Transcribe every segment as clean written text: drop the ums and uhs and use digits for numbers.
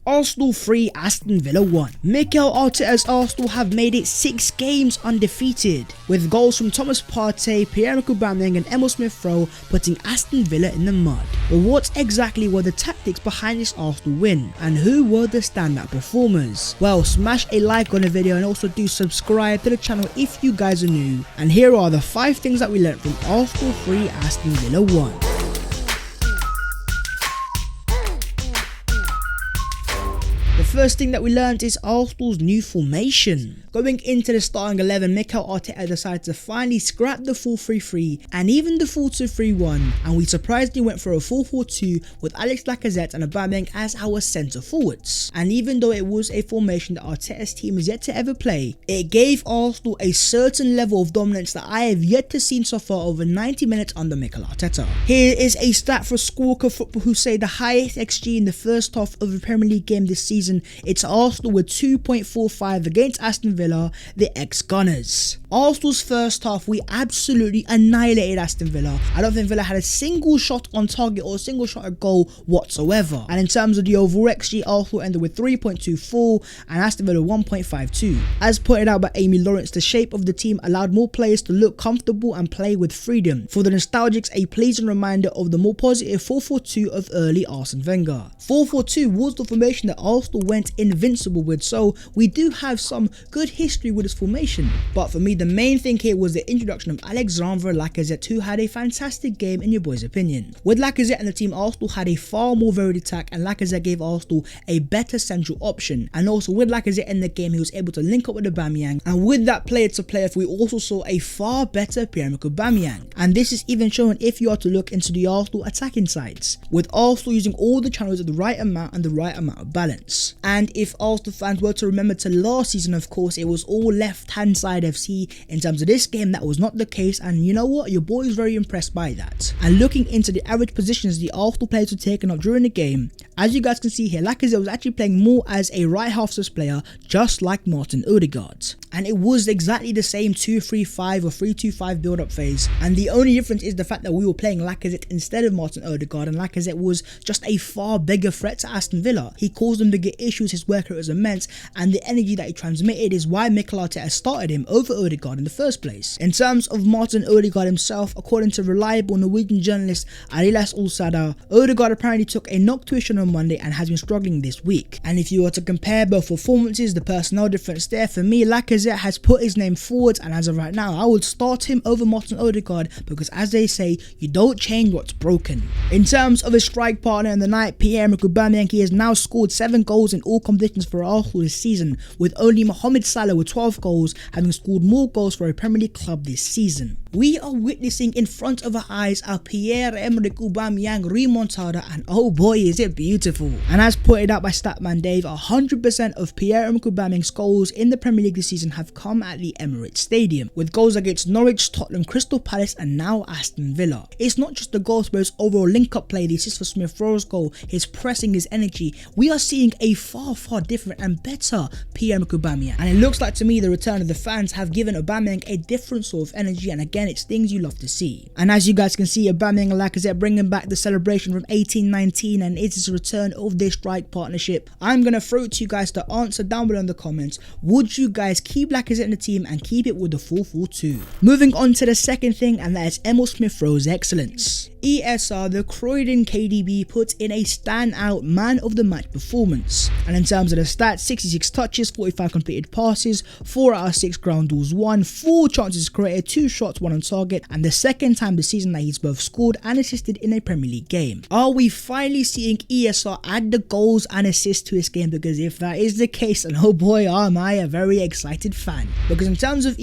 Arsenal 3, Aston Villa 1. Mikel Arteta's Arsenal have made it 6 games undefeated, with goals from Thomas Partey, Pierre-Emile Aubameyang and Emile Smith-Rowe putting Aston Villa in the mud. But what exactly were the tactics behind this Arsenal win, and who were the standout performers? Well, smash a like on the video and also do subscribe to the channel if you guys are new. And here are the 5 things that we learned from Arsenal 3, Aston Villa 1. The first thing that we learned is Arsenal's new formation. Going into the starting 11, Mikel Arteta decided to finally scrap the 4-3-3 and even the 4-2-3-1, and we surprisingly went for a 4-4-2 with Alex Lacazette and Aubameyang as our centre forwards. And even though it was a formation that Arteta's team has yet to ever play, it gave Arsenal a certain level of dominance that I have yet to see so far over 90 minutes under Mikel Arteta. Here is a stat for Squawker Football, who say the highest XG in the first half of a Premier League game this season. It's Arsenal with 2.45 against Aston Villa, the ex-Gunners. Arsenal's first half, we absolutely annihilated Aston Villa. I don't think Villa had a single shot on target or a single shot at goal whatsoever. And in terms of the overall XG, Arsenal ended with 3.24 and Aston Villa 1.52. As pointed out by Emile, the shape of the team allowed more players to look comfortable and play with freedom. For the nostalgics, a pleasing reminder of the more positive 4-4-2 of early Arsene Wenger. 4-4-2 was the formation that Arsenal went invincible with, so we do have some good history with this formation. But for me, the main thing here was the introduction of Alexandre Lacazette, who had a fantastic game in your boy's opinion. With Lacazette in the team, Arsenal had a far more varied attack, and Lacazette gave Arsenal a better central option. And also with Lacazette in the game, he was able to link up with Aubameyang, and with that player to player, we also saw a far better Pierre-Emile Aubameyang. And this is even shown if you are to look into the Arsenal attacking sides, with Arsenal using all the channels at the right amount and the right amount of balance. And if Arsenal fans were to remember to last season, of course, it was all left-hand side FC. In terms of this game, that was not the case, and you know what, your boy is very impressed by that. And looking into the average positions the Arsenal players were taking up during the game, as you guys can see here, Lacazette was actually playing more as a right half player, just like Martin Odegaard. And it was exactly the same 2-3-5 or 3-2-5 build-up phase, and the only difference is the fact that we were playing Lacazette instead of Martin Odegaard, and Lacazette was just a far bigger threat to Aston Villa. He caused them to get issues, his work rate was immense, and the energy that he transmitted is why Mikel Arteta started him over Odegaard in the first place. In terms of Martin Odegaard himself, according to reliable Norwegian journalist Arilas Ulsada, Odegaard apparently took a knock tuition on Monday and has been struggling this week. And if you were to compare both performances, the personnel difference there, for me, Lacazette has put his name forward, and as of right now, I would start him over Martin Odegaard, because as they say, you don't change what's broken. In terms of his strike partner in the night, Pierre-Emile Aubameyang, he has now scored 7 goals in all competitions for Arsenal this season, with only Mohamed Salah with 12 goals having scored more goals for a Premier League club this season. We are witnessing in front of our eyes a Pierre-Emile Aubameyang remontada, and oh boy is it beautiful. And as pointed out by Statman Dave, 100% of Pierre-Emile Aubameyang's goals in the Premier League this season have come at the Emirates Stadium, with goals against Norwich, Tottenham, Crystal Palace and now Aston Villa. It's not just the goals, but his overall link-up play, the assist for Smith-Rowe's goal, his pressing, his energy. We are seeing a far different and better Pierre-Emile Aubameyang, and it looks like to me the return of the fans have given Aubameyang a different sort of energy, and again, it's things you love to see. And as you guys can see, Aubameyang and Lacazette bringing back the celebration from 18-19, and it is the return of this strike partnership. I'm going to throw it to you guys to answer down below in the comments. Would you guys keep Lacazette in the team and keep it with the 4-4-2? Moving on to the second thing, and that is Emile Smith-Rowe's excellence. ESR, the Croydon KDB, put in a standout man of the match performance. And in terms of the stats, 66 touches, 45 completed passes, 4 out of 6 ground duels won, 4 chances created, 2 shots, 1 on target, and the second time this season that he's both scored and assisted in a Premier League game. Are we finally seeing ESR add the goals and assists to his game? Because if that is the case, then oh boy am I a very excited fan. Because in terms of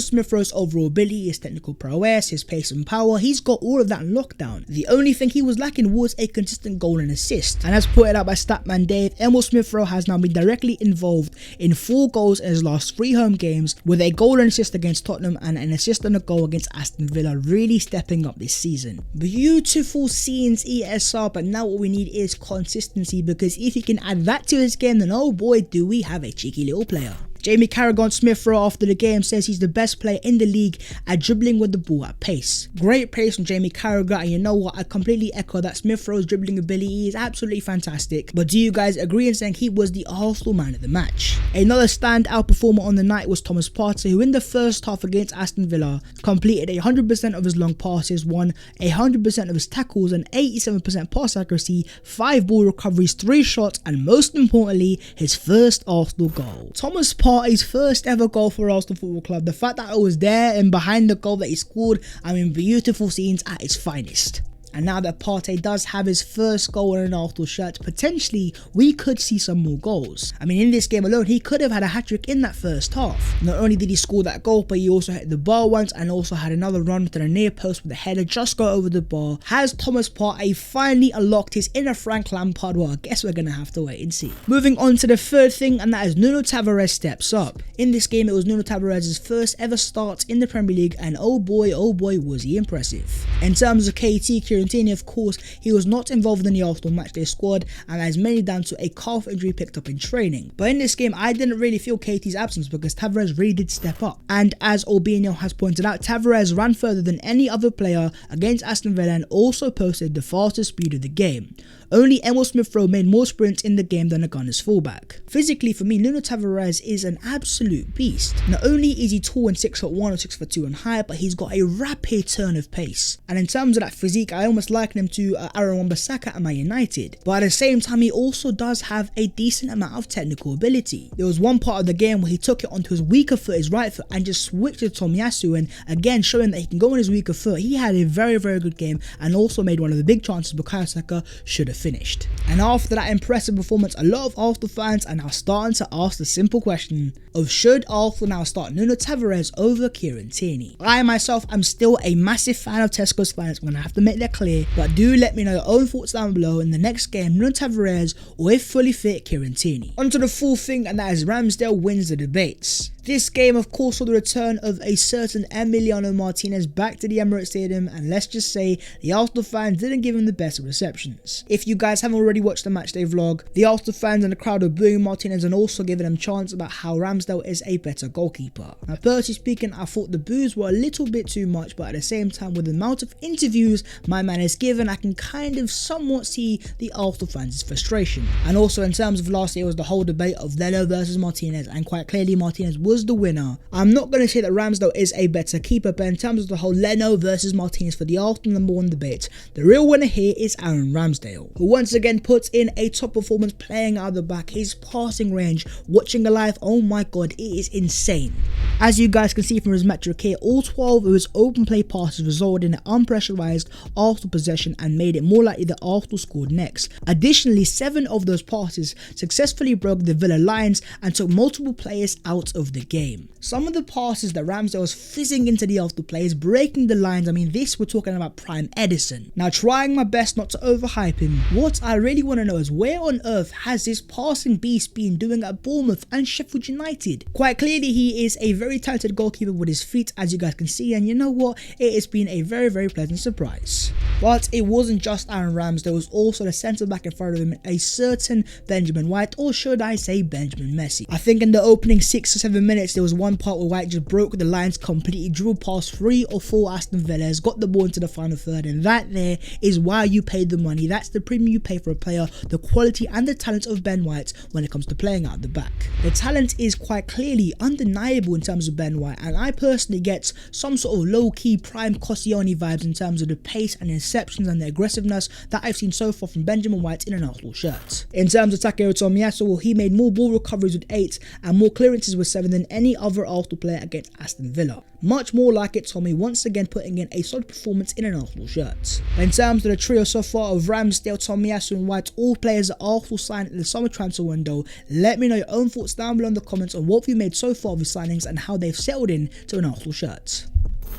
Smith-Rowe's overall ability, his technical prowess, his pace and power, he's got all of that in lockdown. The only thing he was lacking was a consistent goal and assist. And as pointed out by Statman Dave, Emile Smith-Rowe has now been directly involved in 4 goals in his last 3 home games, with a goal and assist against Tottenham and an assist and a goal against Aston Villa, really stepping up this season. Beautiful scenes, ESR, but now what we need is consistency, because if he can add that to his game, then oh boy do we have a cheeky little player. Jamie Carragher Smith Rowe after the game says he's the best player in the league at dribbling with the ball at pace. Great praise from Jamie Carragher, and you know what, I completely echo that. Smith Rowe's dribbling ability is absolutely fantastic. But do you guys agree in saying he was the Arsenal man of the match? Another standout performer on the night was Thomas Partey, who in the first half against Aston Villa completed 100% of his long passes, won 100% of his tackles, and 87% pass accuracy, 5 ball recoveries, 3 shots, and most importantly, his first Arsenal goal. Thomas Partey's first ever goal for Arsenal Football Club. The fact that I was there and behind the goal that he scored, I mean, beautiful scenes at its finest. And now that Partey does have his first goal in an Arsenal shirt, potentially we could see some more goals. I mean, in this game alone, he could have had a hat-trick in that first half. Not only did he score that goal, but he also hit the bar once and also had another run to the near post with a header just go over the bar. Has Thomas Partey finally unlocked his inner Frank Lampard? Well, I guess we're going to have to wait and see. Moving on to the third thing, and that is Nuno Tavares steps up. In this game, it was Nuno Tavares' first ever start in the Premier League, and oh boy, was he impressive. In terms of KT, of course, he was not involved in the Arsenal matchday squad, and that is mainly down to a calf injury picked up in training. But in this game, I didn't really feel KT's absence because Tavares really did step up. And as Aubameyang has pointed out, Tavares ran further than any other player against Aston Villa and also posted the fastest speed of the game. Only Emile Smith Rowe made more sprints in the game than a Gunners fullback. Physically, for me, Nuno Tavares is an absolute beast. Not only is he tall and 6'1" or 6'2" and high, but he's got a rapid turn of pace. And in terms of that physique, I almost liken him to Aaron Wan-Bissaka at Man United. But at the same time, he also does have a decent amount of technical ability. There was one part of the game where he took it onto his weaker foot, his right foot, and just switched to Tomiyasu, and again showing that he can go on his weaker foot. He had a very good game and also made one of the big chances Bukayo Saka should have finished. And after that impressive performance, a lot of Arsenal fans are now starting to ask the simple question of should Arsenal now start Nuno Tavares over Kieran Tierney. I myself am still a massive fan of Tesco's finance, I'm going to have to make that clear, but do let me know your own thoughts down below. In the next game, Nuno Tavares or if fully fit Kieran Tierney. On to the fourth thing, and that is Ramsdale wins the debates. This game of course saw the return of a certain Emiliano Martinez back to the Emirates Stadium, and let's just say the Arsenal fans didn't give him the best of receptions. If you guys haven't already watched the matchday vlog, the Arsenal fans and the crowd were booing Martinez and also giving him chants about how Ramsdale is a better goalkeeper. Now personally speaking, I thought the boos were a little bit too much, but at the same time, with the amount of interviews my man has given, I can kind of somewhat see the Arsenal fans' frustration. And also in terms of last year, was the whole debate of Leno versus Martinez, and quite clearly Martinez was the winner. I'm not going to say that Ramsdale is a better keeper, but in terms of the whole Leno versus Martinez for the Arsenal #1 debate, the real winner here is Aaron Ramsdale, who once again puts in a top performance playing out of the back. His passing range, watching alive, oh my god, it is insane. As you guys can see from his metric here, all 12 of his open play passes resulted in an unpressurized Arsenal possession and made it more likely that Arsenal scored next. Additionally, 7 of those passes successfully broke the Villa lines and took multiple players out of the game. Some of the passes that Ramsdale was fizzing into the Arsenal players, breaking the lines, I mean this, we're talking about prime Edison. Now trying my best not to overhype him, what I really want to know is where on earth has this passing beast been doing at Bournemouth and Sheffield United? Quite clearly he is a very talented goalkeeper with his feet, as you guys can see, and you know what, it has been a very pleasant surprise. But it wasn't just Aaron Ramsdale, it was also the centre back in front of him, a certain Benjamin White, or should I say Benjamin Messi. I think in the opening 6 or 7 minutes there was one part where White just broke the lines completely, drew past 3 or 4 Aston Villas, got the ball into the final third, and that there is why you paid the money. That's the premium you pay for a player, the quality and the talent of Ben White when it comes to playing out the back. The talent is quite clearly undeniable in terms of Ben White, and I personally get some sort of low-key prime Koscielny vibes in terms of the pace and interceptions and the aggressiveness that I've seen so far from Benjamin White in an Arsenal shirt. In terms of Takehiro Tomiyasu, well, he made more ball recoveries with 8 and more clearances with 7 than any other Arsenal player against Aston Villa. Much more like it, Tommy once again putting in a solid performance in an Arsenal shirt. In terms of the trio so far of Ramsdale, Tomiyasu and White, all players that Arsenal signed in the summer transfer window, let me know your own thoughts down below in the comments on what we made so far of the signings and how they've settled in to an Arsenal shirt.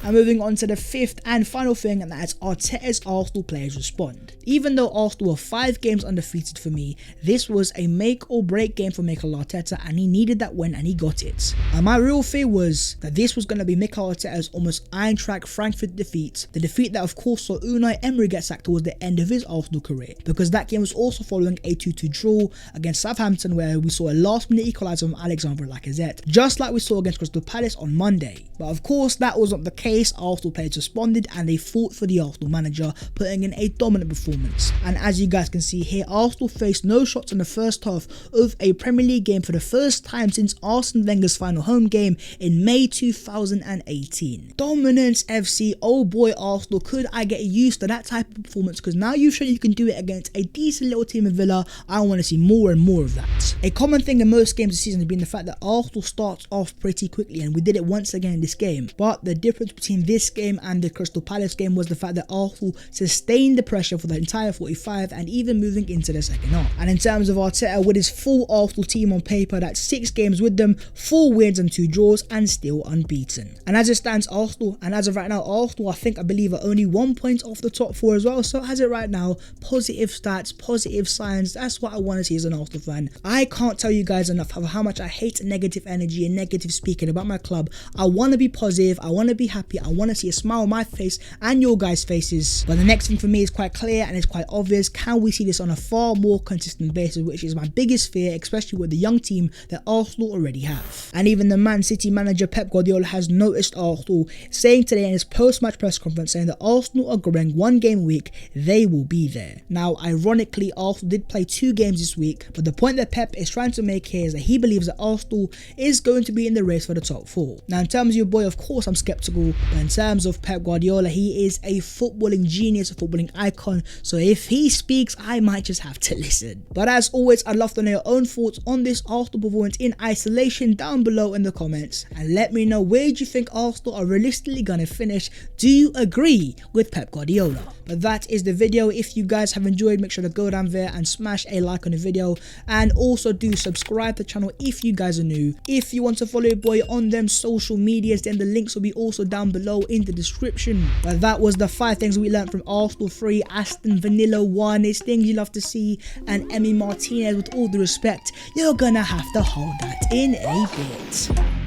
And moving on to the fifth and final thing, and that's Arteta's Arsenal players respond. Even though Arsenal were 5 games undefeated for me, this was a make or break game for Mikel Arteta, and he needed that win and he got it. And my real fear was that this was going to be Mikel Arteta's almost Eintracht Frankfurt defeat, the defeat that of course saw Unai Emery get sacked towards the end of his Arsenal career, because that game was also following a 2-2 draw against Southampton, where we saw a last minute equaliser from Alexandre Lacazette, just like we saw against Crystal Palace on Monday. But of course that was not the case. Arsenal players responded and they fought for the Arsenal manager, putting in a dominant performance. And as you guys can see here, Arsenal faced no shots in the first half of a Premier League game for the first time since Arsene Wenger's final home game in May 2018. Dominance FC. Oh boy, Arsenal, could I get used to that type of performance? Because now you've shown you can do it against a decent little team in Villa. I want to see more and more of that. A common thing in most games this season has been the fact that Arsenal starts off pretty quickly, and we did it once again in this game. But the difference between this game and the Crystal Palace game was the fact that Arsenal sustained the pressure for the entire 45 and even moving into the second half. And in terms of Arteta, with his full Arsenal team on paper, that's 6 games with them, 4 wins and 2 draws, and still unbeaten. And as it stands, Arsenal, and as of right now, Arsenal I believe are only 1 point off the top 4 as well. So as it right now, positive stats, positive signs. That's what I want to see as an Arsenal fan. I can't tell you guys enough of how much I hate negative energy and negative speaking about my club. I want to be positive, I want to be happy, I want to see a smile on my face and your guys' faces. But the next thing for me is quite clear and it's quite obvious. Can we see this on a far more consistent basis, which is my biggest fear, especially with the young team that Arsenal already have. And even the Man City manager Pep Guardiola has noticed Arsenal, saying today in his post-match press conference, saying that Arsenal are growing 1 game a week, they will be there. Now ironically, Arsenal did play 2 games this week, but the point that Pep is trying to make here is that he believes that Arsenal is going to be in the race for the top 4. Now in terms of your boy, of course I'm skeptical, but in terms of Pep Guardiola, he is a footballing genius, a footballing icon, so if he speaks, I might just have to listen. But as always, I'd love to know your own thoughts on this Arsenal performance in isolation down below in the comments, and let me know where do you think Arsenal are realistically going to finish. Do you agree with Pep Guardiola? But that is the video. If you guys have enjoyed, make sure to go down there and smash a like on the video, and also do subscribe to the channel if you guys are new. If you want to follow your boy on them social medias, then the links will be also down below in the description. But that was the 5 things we learned from Arsenal 3, Aston Villa 1. It's things you love to see, and Emile Martinez, with all the respect, you're gonna have to hold that in a bit.